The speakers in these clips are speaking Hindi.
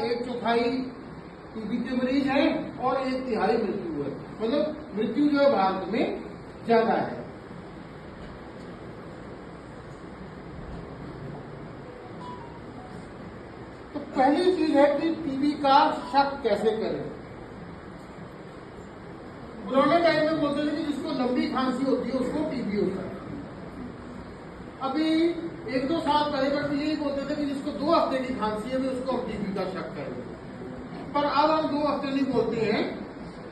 एक चौथाई टीबी के मरीज हैं और एक तिहाई मृत्यु है, मतलब मृत्यु जो है भारत में ज्यादा है। तो पहली चीज है कि टीबी का शक कैसे करें। पुराने टाइम में बोलते थे कि जिसको लंबी खांसी होती है उसको टीबी होता है। अभी 1-2 साल पहले तक यही बोलते थे कि जिसको 2 हफ्ते की खांसी है उसको हम टीबी का शक करेंगे, पर अब हम 2 हफ्ते नहीं बोलते हैं।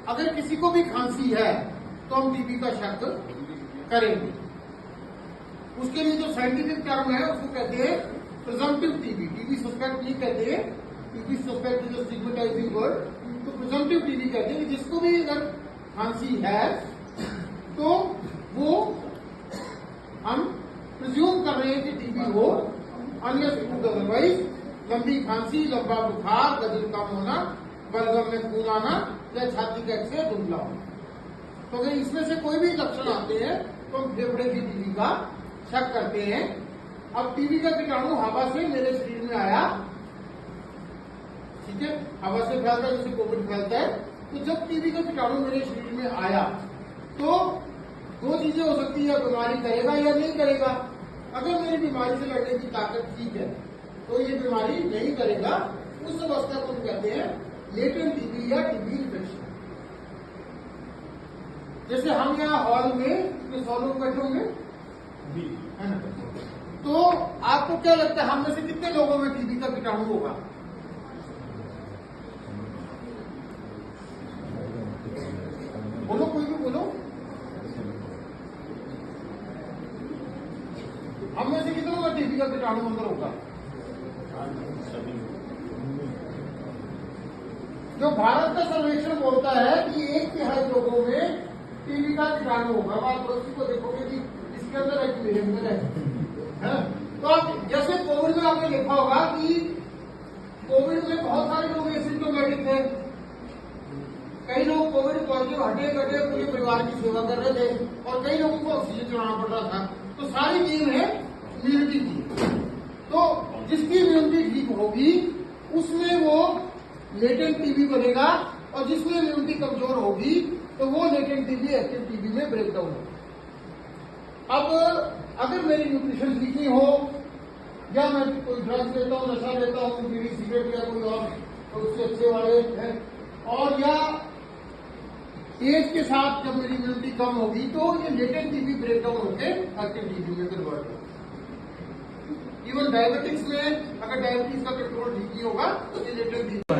अगर किसी को भी खांसी है तो हम टीबी का शक करेंगे। उसके लिए जो साइंटिफिक टर्म है उसको कहते हैं प्रिजम्पटिव टीबी। टीबी सस्पेक्ट नहीं कहते हैं, TB suspect is a stigmatizing word, तो प्रिजम्पटिव टीबी कहते हैं कि जिसको भी अगर खांसी है तो वो हम प्रिज्यूम कर रहे हैं कि टीबी हो, अनलेस प्रूव्ड अदरवाइज। लंबी खांसी, लंबा बुखार, वजन कम होना, बलगम में खून आना या छाती का एक्सरे धुंधला होना, तो अगर इसमें से कोई भी लक्षण आते हैं तो हम फेफड़े की टीबी का शक करते हैं। अब टीबी का कीटाणु हवा से मेरे शरीर में आया, ठीक है, हवा से फैलता है जैसे कोविड फैलता है। तो जब टीबी का कीटाणु मेरे शरीर में आया तो 2 चीजें हो सकती है, बीमारी करेगा या नहीं करेगा। अगर मेरी बीमारी से लड़ने की ताकत ठीक है तो ये बीमारी नहीं करेगा। उस अवस्था को हम कहते हैं लेटेंट टीबी या टीबी इन्फेक्शन। जैसे हम यहाँ हॉल में 100 लोग बैठे होंगे, है ना, तो आपको क्या लगता है हम में से कितने लोगों में टीबी का कीटाणु होगा? बोलो, कोई भी बोलो। हम में से कितनों का टीबी का कीटाणु अंदर होगा? जो भारत का सर्वेक्षण बोलता है कि 1/3 लोगों में टीबी का कीटाणु होगा। आप पड़ोसी को देखोगे कि इसके अंदर है कि मेरे अंदर है। तो आप जैसे कोविड में आपने देखा होगा कि कोविड में बहुत सारे लोग एसिम्प्टोमेटिक थे, कई लोग कोविड पॉजिटिव हटे कटे पूरे परिवार की सेवा कर रहे थे और कई लोगों को ऑक्सीजन चढ़ाना पड़ रहा था। तो सारी टीम है इम्यूनिटी की। तो जिसकी इम्यूनिटी ठीक होगी उसमें वो लेटेंट टीबी बनेगा और जिसमें इम्यूनिटी कमजोर होगी तो वो लेटेंट टीबी एक्टिव टीबी में ब्रेकडाउन होगा। अब अगर मेरी न्यूट्रिशन ठीक नहीं हो या मैं कोई ड्रग्स लेता हूँ, नशा लेता हूँ, बीड़ी सिगरेट या कोई और तो उससे अच्छे वाले हैं, और या एज के साथ जब मेरी इम्यूनिटी कम होगी तो ये लेटेंट टीबी ब्रेकडाउन होकर एक्टिव टीबी में कन्वर्ट होगा। इवन डायबिटिक्स में अगर डायबिटीज का कंट्रोल ठीक नहीं होगा तो ये लेटेंट टीबी